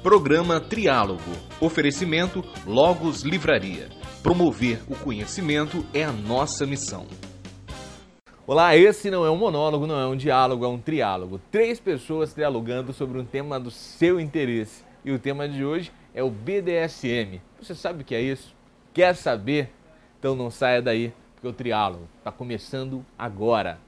Programa Triálogo. Oferecimento Logos Livraria. Promover o conhecimento é a nossa missão. Olá, esse não é um monólogo, não é um diálogo, é um triálogo. 3 pessoas trialogando sobre um tema do seu interesse. E o tema de hoje é o BDSM. Você sabe o que é isso? Quer saber? Então não saia daí, porque o triálogo está começando agora.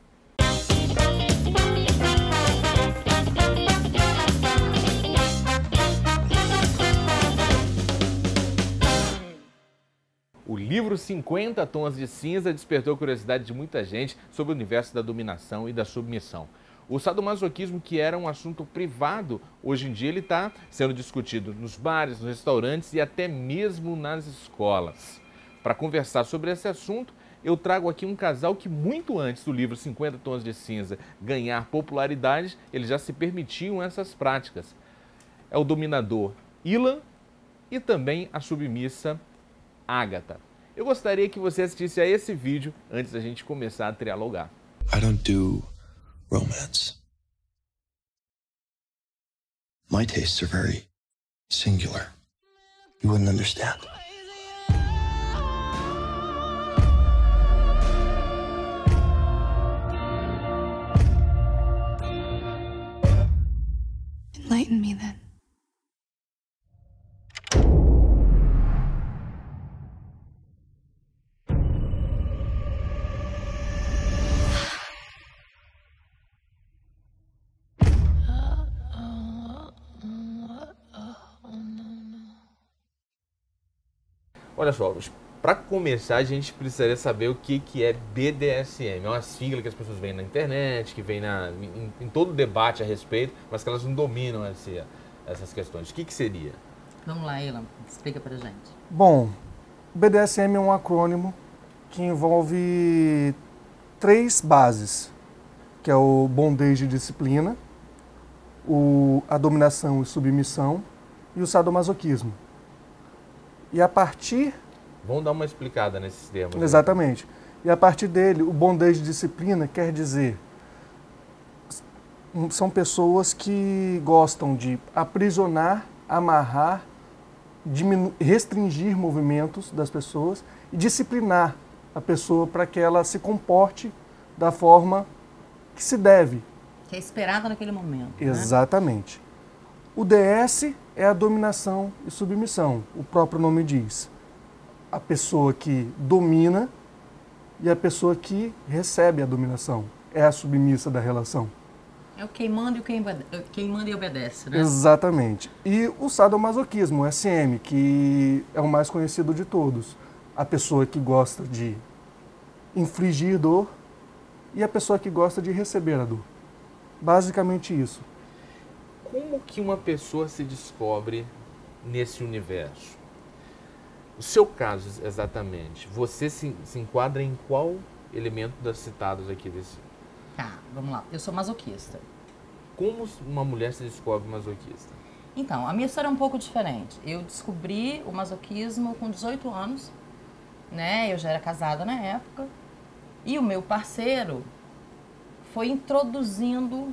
O livro 50 Tons de Cinza despertou a curiosidade de muita gente sobre o universo da dominação e da submissão. O sadomasoquismo, que era um assunto privado, hoje em dia ele está sendo discutido nos bares, nos restaurantes e até mesmo nas escolas. Para conversar sobre esse assunto, eu trago aqui um casal que muito antes do livro 50 Tons de Cinza ganhar popularidade, eles já se permitiam essas práticas. É o dominador Ilan e também a submissa Agatha. Eu gostaria que você assistisse a esse vídeo antes da gente começar a trialogar. I don't do romance. My tastes are very singular. You wouldn't understand. Enlighten me then. Olha só, para começar a gente precisaria saber o que é BDSM. É uma sigla que as pessoas veem na internet, que vem em todo debate a respeito, mas que elas não dominam essas questões. O que seria? Vamos lá, Ilan, explica pra gente. Bom, o BDSM é um acrônimo que envolve 3 bases, que é o bondage e disciplina, a dominação e submissão e o sadomasoquismo. E a partir... Vamos dar uma explicada nesses termos. Exatamente. E a partir dele, o bondage e disciplina quer dizer... São pessoas que gostam de aprisionar, amarrar, restringir movimentos das pessoas e disciplinar a pessoa para que ela se comporte da forma que se deve. Que é esperada naquele momento. Exatamente. Né? O DS é a dominação e submissão, o próprio nome diz. A pessoa que domina e a pessoa que recebe a dominação. É a submissa da relação. É o quem manda e quem manda e obedece, né? Exatamente. E o sadomasoquismo, o SM, que é o mais conhecido de todos. A pessoa que gosta de infligir dor e a pessoa que gosta de receber a dor. Basicamente isso. Como que uma pessoa se descobre nesse universo? O seu caso, exatamente, você se enquadra em qual elemento das citados aqui desse? Tá, vamos lá. Eu sou masoquista. Como uma mulher se descobre masoquista? Então, a minha história é um pouco diferente. Eu descobri o masoquismo com 18 anos, né? Eu já era casada na época. E o meu parceiro foi introduzindo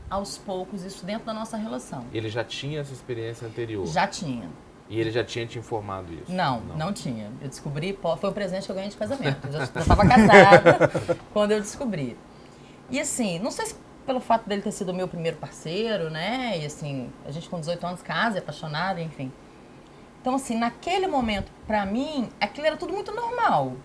aos poucos isso dentro da nossa relação. Ele já tinha essa experiência anterior? Já tinha. E ele já tinha te informado isso? Não tinha. Eu descobri, foi o presente que eu ganhei de casamento. Eu já estava casada quando eu descobri. E assim, não sei se pelo fato dele ter sido o meu primeiro parceiro, né? E assim, a gente com 18 anos casa, é apaixonado, enfim. Então assim, naquele momento, pra mim, aquilo era tudo muito normal.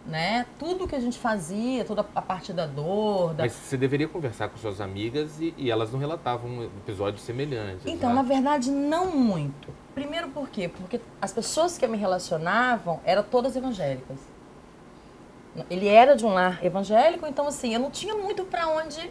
Né? Tudo que a gente fazia, toda a parte da dor... Mas você deveria conversar com suas amigas e elas não relatavam episódios semelhantes. Então, né? na verdade, não muito. Primeiro por quê? Porque as pessoas que me relacionavam eram todas evangélicas. Ele era de um lar evangélico, então assim, eu não tinha muito pra onde...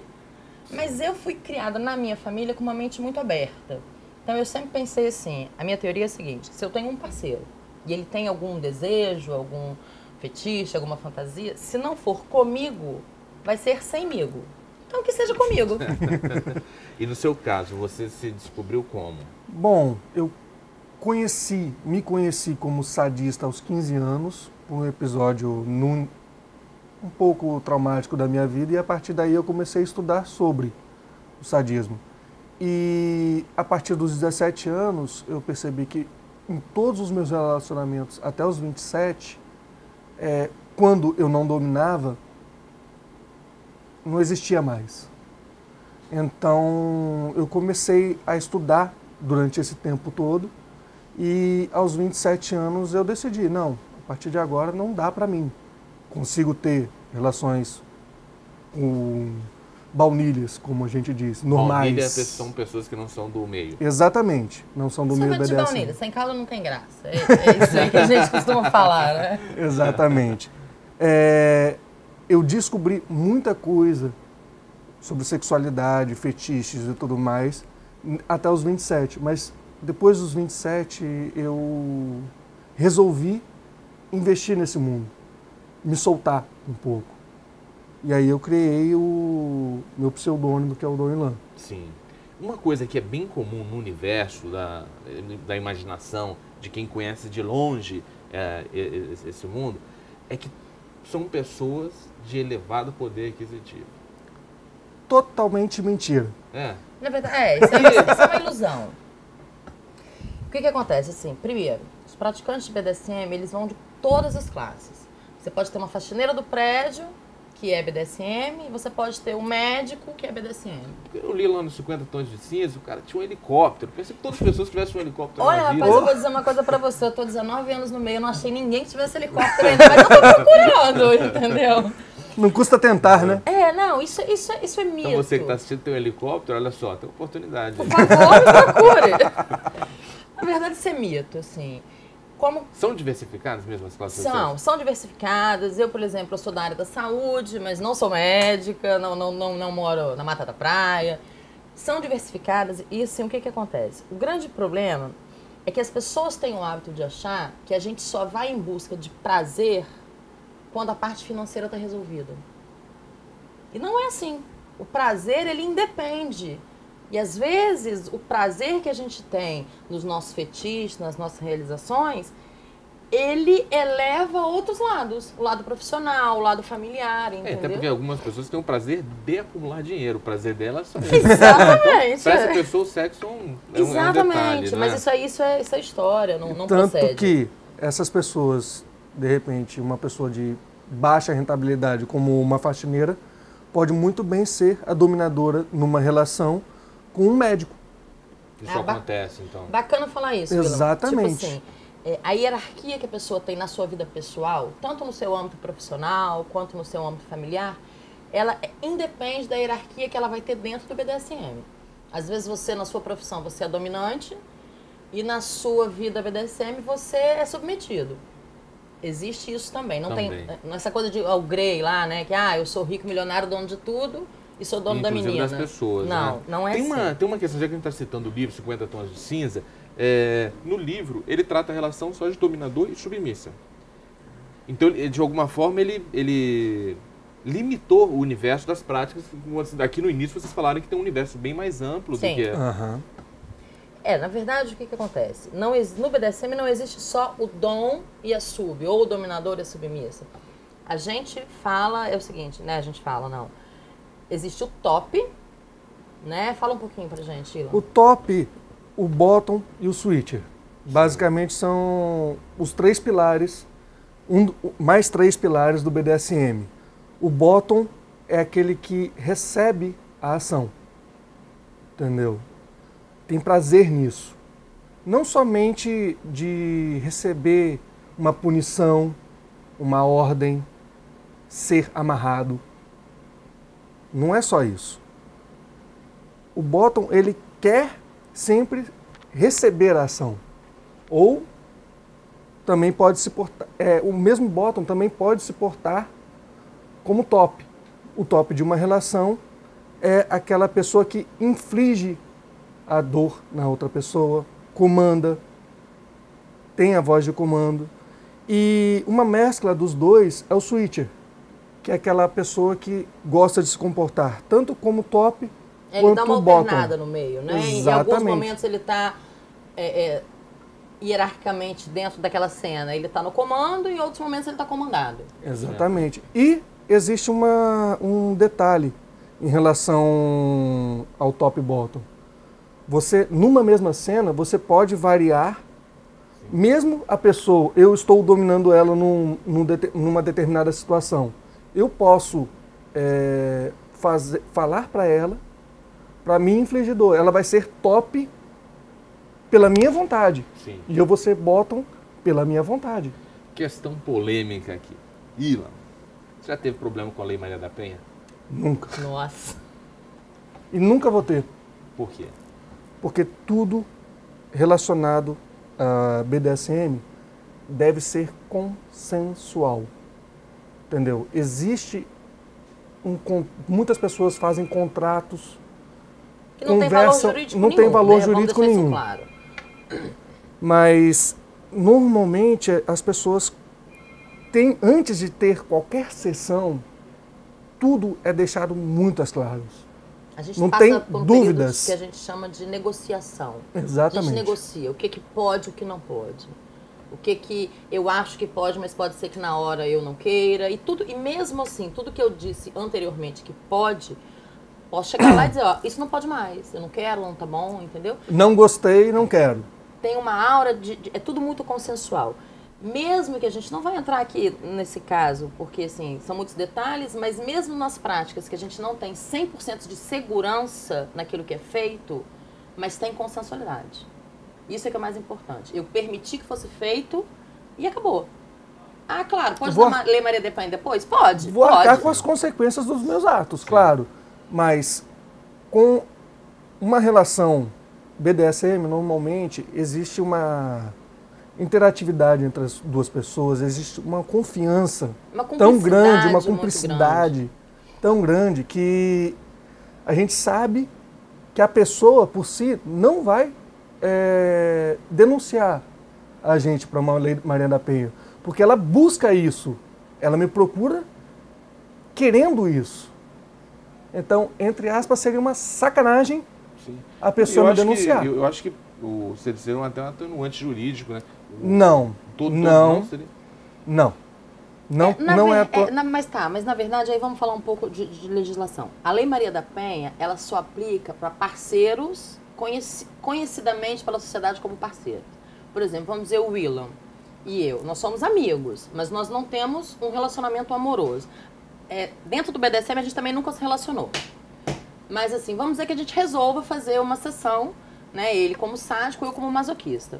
Mas eu fui criada na minha família com uma mente muito aberta. Então eu sempre pensei assim, a minha teoria é a seguinte, se eu tenho um parceiro e ele tem algum desejo, algum fetiche, alguma fantasia, se não for comigo, vai ser semigo. Então que seja comigo. E no seu caso, você se descobriu como? Bom, eu me conheci como sadista aos 15 anos, por um episódio um pouco traumático da minha vida, e a partir daí eu comecei a estudar sobre o sadismo. E a partir dos 17 anos, eu percebi que em todos os meus relacionamentos, até os 27, quando eu não dominava, não existia mais. Então, eu comecei a estudar durante esse tempo todo e aos 27 anos eu decidi, não, a partir de agora não dá para mim. Consigo ter relações com baunilhas, como a gente diz, normais. Baunilha são pessoas que não são do meio. Exatamente, não são do meio BDSM. de baunilha, sem caldo não tem graça. É isso aí que a gente costuma falar, né? Exatamente. Eu descobri muita coisa sobre sexualidade, fetiches e tudo mais, até os 27. Mas depois dos 27, eu resolvi investir nesse mundo, me soltar um pouco. E aí eu criei o meu pseudônimo, que é o Dom Ilan. Sim. Uma coisa que é bem comum no universo da imaginação, de quem conhece de longe esse mundo, é que são pessoas de elevado poder aquisitivo. Totalmente mentira. Na verdade, isso é uma ilusão. O que acontece? Assim, primeiro, os praticantes de BDSM, eles vão de todas as classes. Você pode ter uma faxineira do prédio, que é BDSM, e você pode ter um médico, que é BDSM. Eu li lá nos 50 Tons de Cinza, o cara tinha um helicóptero. Pensei que todas as pessoas tivessem um helicóptero. Olha, rapaz, eu vou dizer uma coisa pra você. Eu tô 19 anos no meio, eu não achei ninguém que tivesse helicóptero ainda, mas eu tô procurando, entendeu? Não custa tentar, né? Não, isso é mito. Então você que tá assistindo tem um helicóptero, olha só, tem oportunidade. Por favor, me procure. Na verdade, isso é mito, assim. São diversificadas mesmo as classes? São diversificadas. Eu, por exemplo, eu sou da área da saúde, mas não sou médica, não moro na Mata da Praia. São diversificadas e, assim, o que acontece? O grande problema é que as pessoas têm o hábito de achar que a gente só vai em busca de prazer quando a parte financeira está resolvida. E não é assim. O prazer, ele independe. E, às vezes, o prazer que a gente tem nos nossos fetiches, nas nossas realizações, ele eleva outros lados. O lado profissional, o lado familiar, entendeu? Até porque algumas pessoas têm o prazer de acumular dinheiro. O prazer delas só Exatamente. Então, para essa pessoa, o sexo é um Exatamente. detalhe, mas isso é história, não Tanto procede. que essas pessoas, de repente, uma pessoa de baixa rentabilidade como uma faxineira, pode muito bem ser a dominadora numa relação com um médico. Isso acontece, então. Bacana falar isso, Exatamente. Tipo assim, a hierarquia que a pessoa tem na sua vida pessoal, tanto no seu âmbito profissional, quanto no seu âmbito familiar, ela independe da hierarquia que ela vai ter dentro do BDSM. Às vezes você, na sua profissão, você é dominante e na sua vida BDSM você é submetido. Existe isso também. Não tem essa coisa de o Grey lá, né? Que eu sou rico, milionário, dono de tudo e sou dono da menina. Das pessoas, não, né? não é assim. Tem uma questão, já que a gente está citando o livro 50 Tons de Cinza, no livro ele trata a relação só de dominador e submissa. Então, de alguma forma, ele limitou o universo das práticas. Aqui no início vocês falaram que tem um universo bem mais amplo do que é. Na verdade, o que acontece? No BDSM não existe só o dom e a sub, ou o dominador e a submissa. A gente fala, é o seguinte, né? Existe o top, né? Fala um pouquinho pra gente, Ilan. O top, o bottom e o switcher. Basicamente são os três pilares, mais três pilares do BDSM. O bottom é aquele que recebe a ação, entendeu? Tem prazer nisso. Não somente de receber uma punição, uma ordem, ser amarrado. Não é só isso. O bottom, ele quer sempre receber a ação. Ou também pode se portar... o mesmo bottom também pode se portar como top. O top de uma relação é aquela pessoa que inflige a dor na outra pessoa, comanda, tem a voz de comando. E uma mescla dos dois é o switcher, que é aquela pessoa que gosta de se comportar tanto como top quanto dá uma bottom. alternada no meio, né? Exatamente. Em alguns momentos ele está hierarquicamente dentro daquela cena, ele está no comando e em outros momentos ele está comandado. Exatamente. E existe um detalhe em relação ao top e bottom. Você, numa mesma cena, você pode variar, mesmo a pessoa, eu estou dominando ela numa determinada situação. Eu posso falar para ela, para me infligir dor. Ela vai ser top pela minha vontade. Sim. E eu vou ser bottom pela minha vontade. Questão polêmica aqui. Ilan, você já teve problema com a Lei Maria da Penha? Nunca. Nossa. E nunca vou ter. Por quê? Porque tudo relacionado a BDSM deve ser consensual. Entendeu? Existe muitas pessoas fazem contratos, Que não tem valor jurídico não nenhum, tem valor né? jurídico Vamos deixar nenhum. isso claro. Mas normalmente as pessoas têm, antes de ter qualquer sessão, tudo é deixado muito às claras. A gente Não passa tem por um dúvidas. período que a gente chama de negociação. Exatamente. A gente negocia o que pode e o que não pode. O que eu acho que pode, mas pode ser que na hora eu não queira. E mesmo assim, tudo que eu disse anteriormente que pode, posso chegar lá e dizer, ó, isso não pode mais, eu não quero, não tá bom, entendeu? Não gostei, não quero. Tem uma aura é tudo muito consensual. Mesmo que a gente não vai entrar aqui nesse caso, porque assim, são muitos detalhes, mas mesmo nas práticas que a gente não tem 100% de segurança naquilo que é feito, mas tem consensualidade. Isso é que é mais importante. Eu permiti que fosse feito e acabou. Ah, claro, pode dar Lei Maria da Penha depois? Pode. Vou pode. arcar com as consequências dos meus atos, claro. Mas com uma relação BDSM, normalmente, existe uma interatividade entre as duas pessoas, existe uma confiança tão grande, uma cumplicidade tão grande que a gente sabe que a pessoa por si não vai denunciar a gente para uma Lei Maria da Penha, porque ela busca isso, ela me procura querendo isso. Então, entre aspas, seria uma sacanagem a pessoa me denunciar. Eu acho que você disse até um atenuante jurídico, né? Não, não, seria? não. Mas na verdade, aí vamos falar um pouco de legislação. A Lei Maria da Penha, ela só aplica para parceiros conhecidamente pela sociedade como parceiros. Por exemplo, vamos dizer o Willam e eu. Nós somos amigos, mas nós não temos um relacionamento amoroso. Dentro do BDSM, a gente também nunca se relacionou. Mas assim, vamos dizer que a gente resolva fazer uma sessão, né? Ele como sádico, eu como masoquista.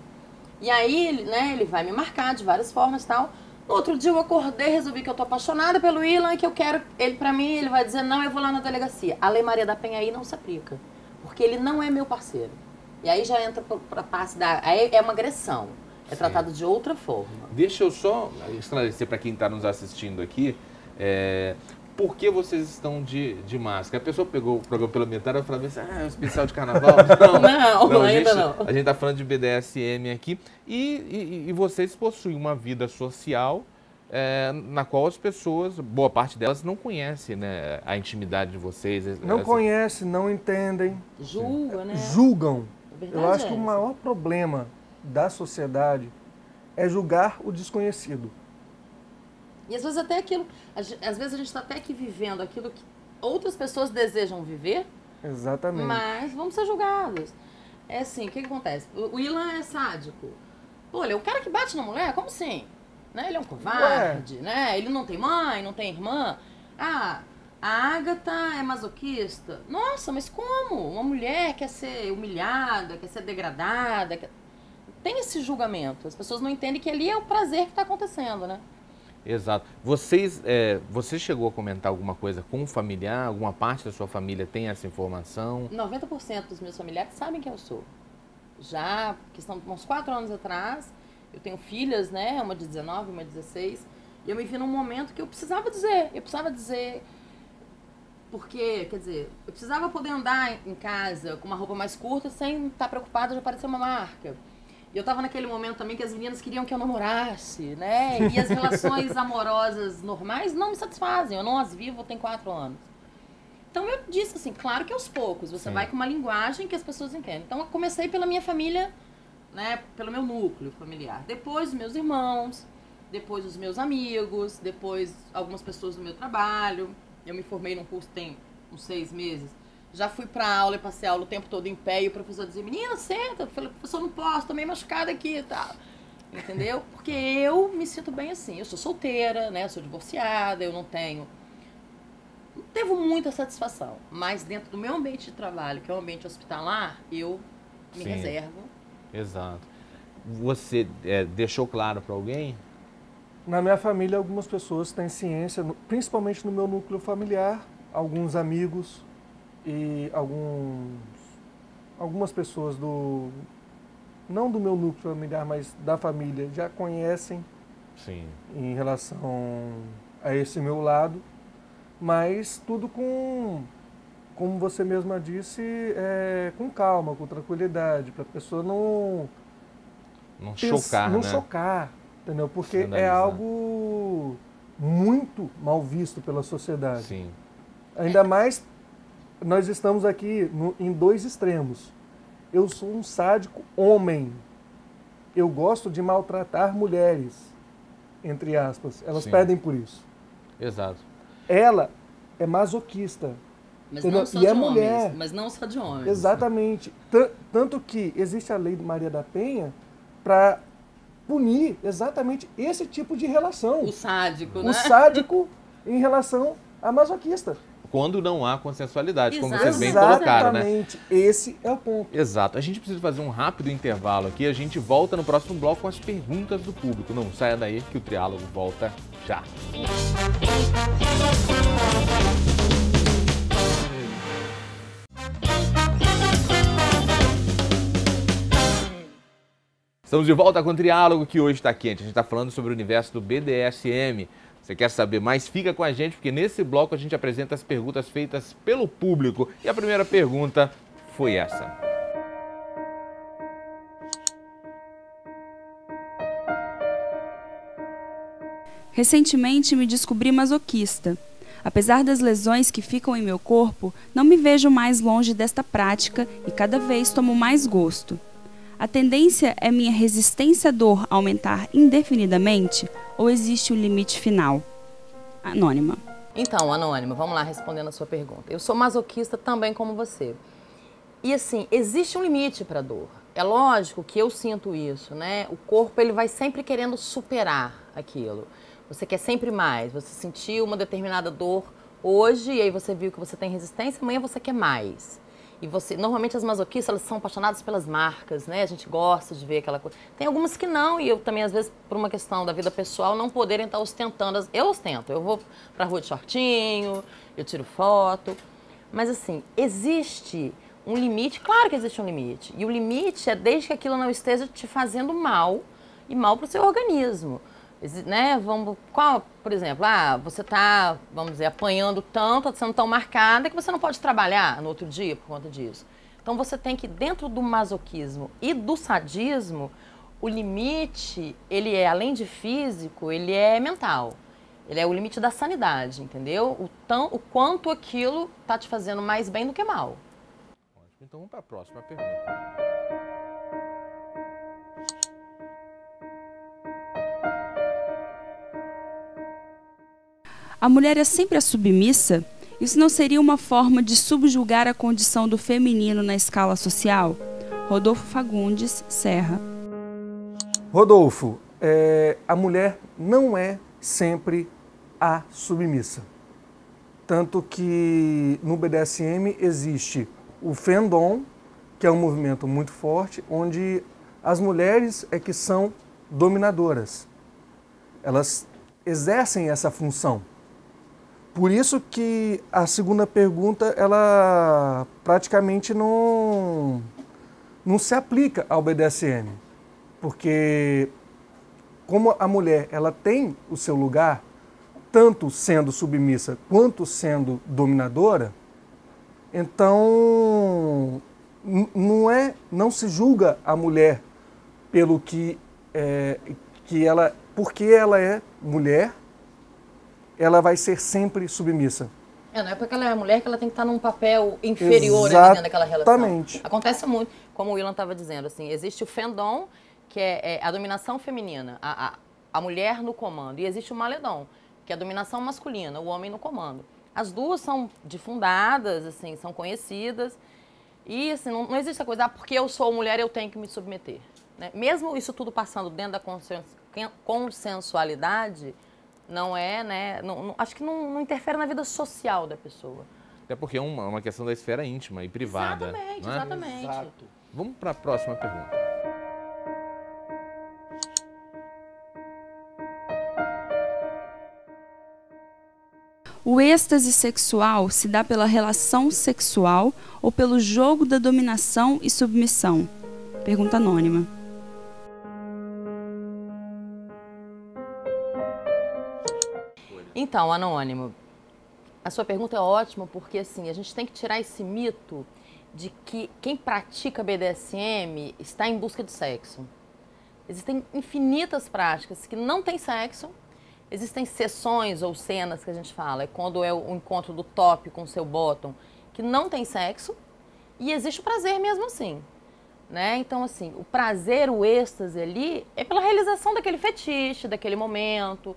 E aí, ele vai me marcar de várias formas e tal. No outro dia eu acordei, resolvi que eu tô apaixonada pelo Ilan e que eu quero ele pra mim, ele vai dizer, não, eu vou lá na delegacia. A Lei Maria da Penha aí não se aplica, porque ele não é meu parceiro. E aí já entra pra parte aí é uma agressão, é tratado de outra forma. Deixa eu só esclarecer para quem está nos assistindo aqui, por que vocês estão de máscara? A pessoa pegou o programa pela metade e falou assim, é um especial de carnaval? Não, ainda não. A gente está falando de BDSM aqui e vocês possuem uma vida social na qual as pessoas, boa parte delas, não conhecem, né, a intimidade de vocês. Não conhecem, não entendem. Julgam, né? Julgam. Eu acho que o maior problema da sociedade é julgar o desconhecido. E às vezes até aquilo, às vezes a gente está até aqui vivendo aquilo que outras pessoas desejam viver. Exatamente. Mas vamos ser julgados. É assim, o que acontece? O Ilan é sádico. Pô, ele é o cara que bate na mulher? Como assim? Né? Ele é um covarde, né? Ele não tem mãe, não tem irmã. Ah, a Agatha é masoquista. Nossa, mas como? Uma mulher quer ser humilhada, quer ser degradada. Tem esse julgamento. As pessoas não entendem que ali é o prazer que está acontecendo, né? Exato. Você chegou a comentar alguma coisa com um familiar? Alguma parte da sua família tem essa informação? 90% dos meus familiares sabem quem eu sou. Já, que são uns 4 anos atrás, eu tenho filhas, né? Uma de 19, uma de 16. E eu me vi num momento que eu precisava dizer. Porque, quer dizer, eu precisava poder andar em casa com uma roupa mais curta sem estar preocupada de aparecer uma marca. E eu tava naquele momento também que as meninas queriam que eu namorasse, né? E as relações amorosas normais não me satisfazem. Eu não as vivo, tem 4 anos. Então eu disse assim, claro que aos poucos. Você vai com uma linguagem que as pessoas entendem. Então eu comecei pela minha família, né? Pelo meu núcleo familiar. Depois os meus irmãos, depois os meus amigos, depois algumas pessoas do meu trabalho. Eu me formei num curso tem uns 6 meses Já fui pra aula e passei aula o tempo todo em pé e o professor dizia, menina, senta. Eu falei, professor, não posso, tô meio machucada aqui e tal. Entendeu? Porque eu me sinto bem assim. Eu sou solteira, né? Sou divorciada, eu não devo muita satisfação. Mas dentro do meu ambiente de trabalho, que é o ambiente hospitalar, eu me reservo. Exato. Você deixou claro para alguém? Na minha família, algumas pessoas têm ciência, principalmente no meu núcleo familiar, alguns amigos e algumas pessoas não do meu núcleo familiar, mas da família, já conhecem em relação a esse meu lado, mas tudo como você mesma disse, com calma, com tranquilidade, para a pessoa não chocar, não né? chocar, entendeu? Porque é algo muito mal visto pela sociedade. Sim. Ainda mais, nós estamos aqui em dois extremos. Eu sou um sádico homem. Eu gosto de maltratar mulheres, entre aspas. Elas pedem por isso. Exato. Ela é masoquista. Mas não só de homens. Mas não só de homens. Exatamente. Tanto que existe a lei de Maria da Penha para punir exatamente esse tipo de relação. O sádico, né? O sádico em relação a masoquista. Quando não há consensualidade, como Exatamente. vocês bem colocaram, né? Exatamente. Esse é o ponto. Exato. A gente precisa fazer um rápido intervalo aqui. A gente volta no próximo bloco com as perguntas do público. Não saia daí que o Triálogo volta já. Estamos de volta com o Triálogo, que hoje está quente. A gente está falando sobre o universo do BDSM. Você quer saber mais? Fica com a gente, porque nesse bloco a gente apresenta as perguntas feitas pelo público. E a primeira pergunta foi essa. Recentemente me descobri masoquista. Apesar das lesões que ficam em meu corpo, não me vejo mais longe desta prática e cada vez tomo mais gosto. A tendência é minha resistência à dor aumentar indefinidamente ou existe um limite final? Anônima. Então, Anônima, vamos lá respondendo a sua pergunta. Eu sou masoquista também como você. E assim, existe um limite para a dor. É lógico que eu sinto isso, né? O corpo ele vai sempre querendo superar aquilo. Você quer sempre mais. Você sentiu uma determinada dor hoje e aí você viu que você tem resistência, amanhã você quer mais. E você, normalmente as masoquistas, elas são apaixonadas pelas marcas, né? A gente gosta de ver aquela coisa. Tem algumas que não, e eu também, às vezes, por uma questão da vida pessoal, não poderem estar ostentando. Eu ostento, eu vou pra rua de shortinho, eu tiro foto. Mas, assim, existe um limite, claro que existe um limite. E o limite é desde que aquilo não esteja te fazendo mal, e mal pro seu organismo. Né? Por exemplo, você está, vamos dizer, apanhando tanto, está sendo tão marcada que você não pode trabalhar no outro dia por conta disso. Então você tem que, dentro do masoquismo e do sadismo, o limite, ele é, além de físico, ele é mental. Ele é o limite da sanidade, entendeu? O quanto aquilo está te fazendo mais bem do que mal. Então vamos para a próxima pergunta. A mulher é sempre a submissa? Isso não seria uma forma de subjugar a condição do feminino na escala social? Rodolfo Fagundes, Serra. Rodolfo, a mulher não é sempre a submissa. Tanto que no BDSM existe o Fandom, que é um movimento muito forte, onde as mulheres é que são dominadoras. Elas exercem essa função. Por isso que a segunda pergunta, ela praticamente não se aplica ao BDSM. Porque como a mulher ela tem o seu lugar, tanto sendo submissa quanto sendo dominadora, então não se julga a mulher pelo que ela, porque ela é mulher, ela vai ser sempre submissa. Não é porque ela é mulher que ela tem que estar num papel inferior ali dentro daquela relação. Exatamente. Acontece muito, como o Willan estava dizendo, assim, existe o Fandom, que é a dominação feminina, a mulher no comando, e existe o Maledon, que é a dominação masculina, o homem no comando. As duas são difundadas, assim, são conhecidas. E assim, não existe essa coisa, porque eu sou mulher, eu tenho que me submeter. Né? Mesmo isso tudo passando dentro da consensualidade, não é, né? Acho que não interfere na vida social da pessoa. Até porque é uma questão da esfera íntima e privada. Exatamente, não é? exatamente. Exato. Vamos para a próxima pergunta. O êxtase sexual se dá pela relação sexual ou pelo jogo da dominação e submissão? Pergunta anônima. Então, anônimo, a sua pergunta é ótima porque assim, a gente tem que tirar esse mito de que quem pratica BDSM está em busca de sexo. Existem infinitas práticas que não têm sexo. Existem sessões ou cenas que a gente fala, é quando é o encontro do top com o seu bottom, que não tem sexo, e existe o prazer mesmo assim. Né? Então, assim, o prazer, o êxtase ali, é pela realização daquele fetiche, daquele momento.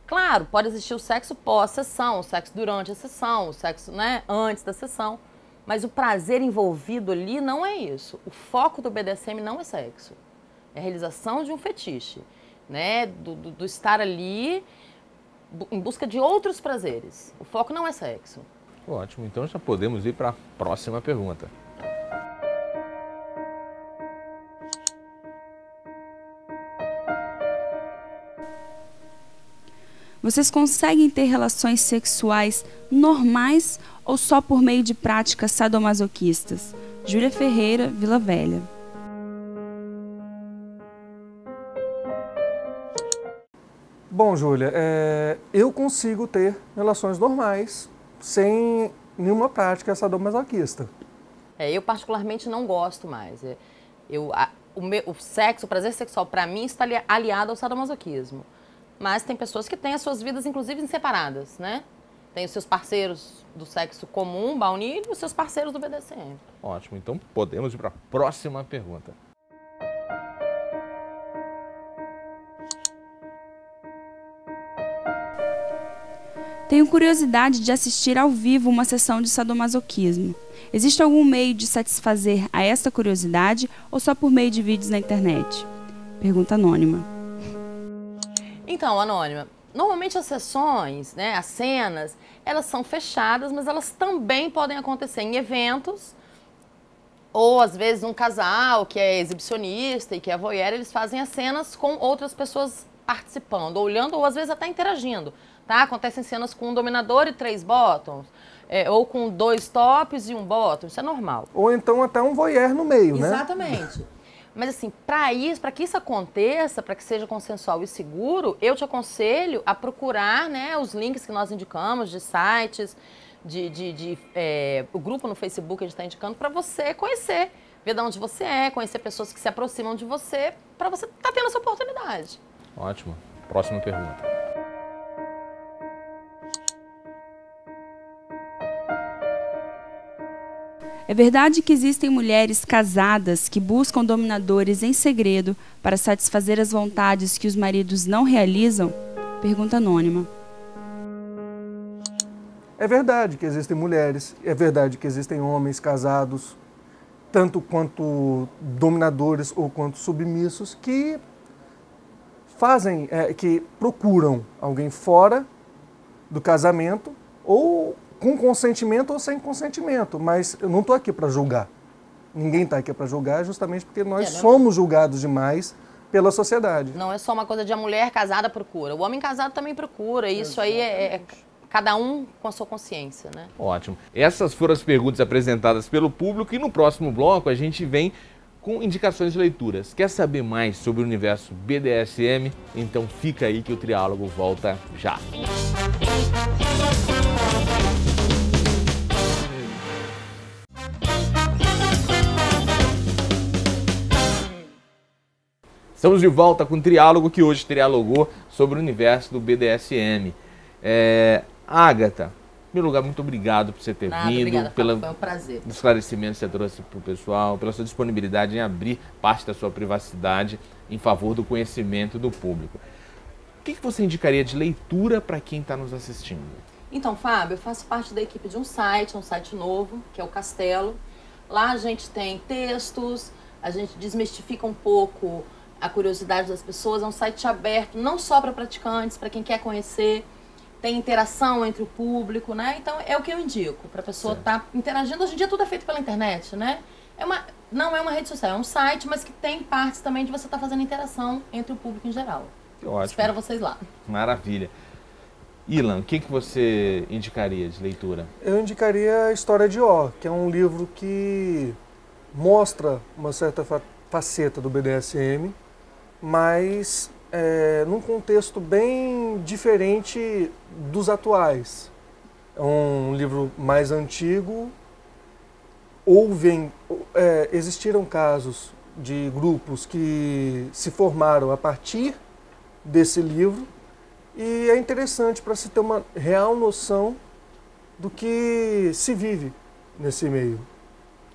Claro, pode existir o sexo pós-sessão, o sexo durante a sessão, o sexo, né, antes da sessão, mas o prazer envolvido ali não é isso. O foco do BDSM não é sexo, é a realização de um fetiche. Né, do estar ali em busca de outros prazeres. O foco não é sexo. Ótimo, então já podemos ir para a próxima pergunta. Vocês conseguem ter relações sexuais normais ou só por meio de práticas sadomasoquistas? Júlia Ferreira, Vila Velha. Bom, Júlia, eu consigo ter relações normais sem nenhuma prática sadomasoquista. Eu particularmente não gosto mais. O sexo, o prazer sexual, para mim, está aliado ao sadomasoquismo. Mas tem pessoas que têm as suas vidas, inclusive, separadas, né? Tem os seus parceiros do sexo comum, baunilha, e os seus parceiros do BDSM. Ótimo, então podemos ir para a próxima pergunta. Tenho curiosidade de assistir ao vivo uma sessão de sadomasoquismo. Existe algum meio de satisfazer a esta curiosidade ou só por meio de vídeos na internet? Pergunta anônima. Então, anônima, normalmente as sessões, né, as cenas, elas são fechadas, mas elas também podem acontecer em eventos ou às vezes um casal que é exibicionista e que é voyeur, eles fazem as cenas com outras pessoas participando, olhando ou às vezes até interagindo. Tá? Acontecem cenas com um dominador e 3 bottoms, ou com 2 tops e 1 bottom, isso é normal. Ou então até um voyeur no meio, né? Exatamente. Mas assim, para que isso aconteça, para que seja consensual e seguro, eu te aconselho a procurar, né, os links que nós indicamos de sites, o grupo no Facebook que a gente está indicando para você conhecer, ver de onde você é, conhecer pessoas que se aproximam de você, para você estar tendo essa oportunidade. Ótimo. Próxima pergunta. É verdade que existem mulheres casadas que buscam dominadores em segredo para satisfazer as vontades que os maridos não realizam? Pergunta anônima. É verdade que existem mulheres, é verdade que existem homens casados, tanto quanto dominadores ou quanto submissos, que fazem, que procuram alguém fora do casamento ou com consentimento ou sem consentimento, mas eu não estou aqui para julgar. Ninguém está aqui para julgar, justamente porque nós somos julgados demais pela sociedade. Não é só uma coisa de a mulher casada procura, o homem casado também procura, e isso aí é cada um com a sua consciência, né? Ótimo. Essas foram as perguntas apresentadas pelo público e no próximo bloco a gente vem com indicações de leituras. Quer saber mais sobre o universo BDSM? Então fica aí que o Triálogo volta já. Estamos de volta com o Triálogo, que hoje trialogou sobre o universo do BDSM. Ágata, em primeiro lugar, muito obrigado por você ter vindo. Obrigada, foi um prazer. Pelos esclarecimentos que você trouxe para o pessoal, pela sua disponibilidade em abrir parte da sua privacidade em favor do conhecimento do público. O que você indicaria de leitura para quem está nos assistindo? Então, Fábio, eu faço parte da equipe de um site novo, que é o Castelo. Lá a gente tem textos, a gente desmistifica um pouco a curiosidade das pessoas. É um site aberto, não só para praticantes, para quem quer conhecer. Tem interação entre o público, né? Então, é o que eu indico, para a pessoa estar interagindo. Hoje em dia tudo é feito pela internet, né? Não é uma rede social, é um site, mas que tem partes também de você estar fazendo interação entre o público em geral. Ótimo. Espero vocês lá. Maravilha. Ilan, o que você indicaria de leitura? Eu indicaria a História de Ó, que é um livro que mostra uma certa faceta do BDSM, mas num contexto bem diferente dos atuais. É um livro mais antigo. Existiram casos de grupos que se formaram a partir desse livro e é interessante para se ter uma real noção do que se vive nesse meio.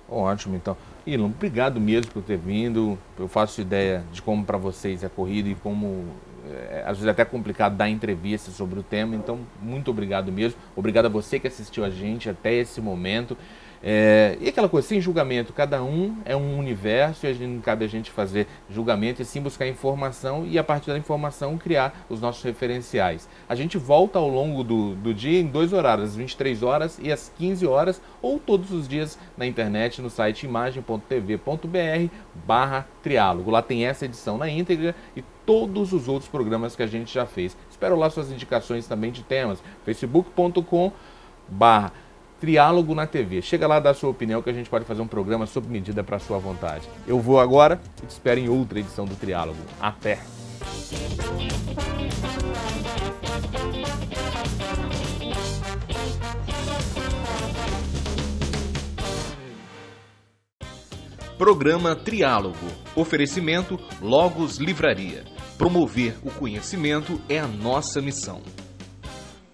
Ótimo, então. Ilan, obrigado mesmo por ter vindo. Eu faço ideia de como para vocês é corrido e como às vezes é até complicado dar entrevista sobre o tema, então muito obrigado mesmo. Obrigado a você que assistiu a gente até esse momento. E aquela coisa, sem julgamento, cada um é um universo e não cabe a gente fazer julgamento e sim buscar informação e a partir da informação criar os nossos referenciais. A gente volta ao longo do dia em 2 horários, às 23 horas e às 15 horas ou todos os dias na internet no site imagem.tv.br/triálogo. Lá tem essa edição na íntegra e todos os outros programas que a gente já fez. Espero lá suas indicações também de temas, facebook.com/Triálogo na TV. Chega lá, dá a sua opinião que a gente pode fazer um programa sob medida para sua vontade. Eu vou agora e te espero em outra edição do Triálogo. Até! Programa Triálogo. Oferecimento Logos Livraria. Promover o conhecimento é a nossa missão.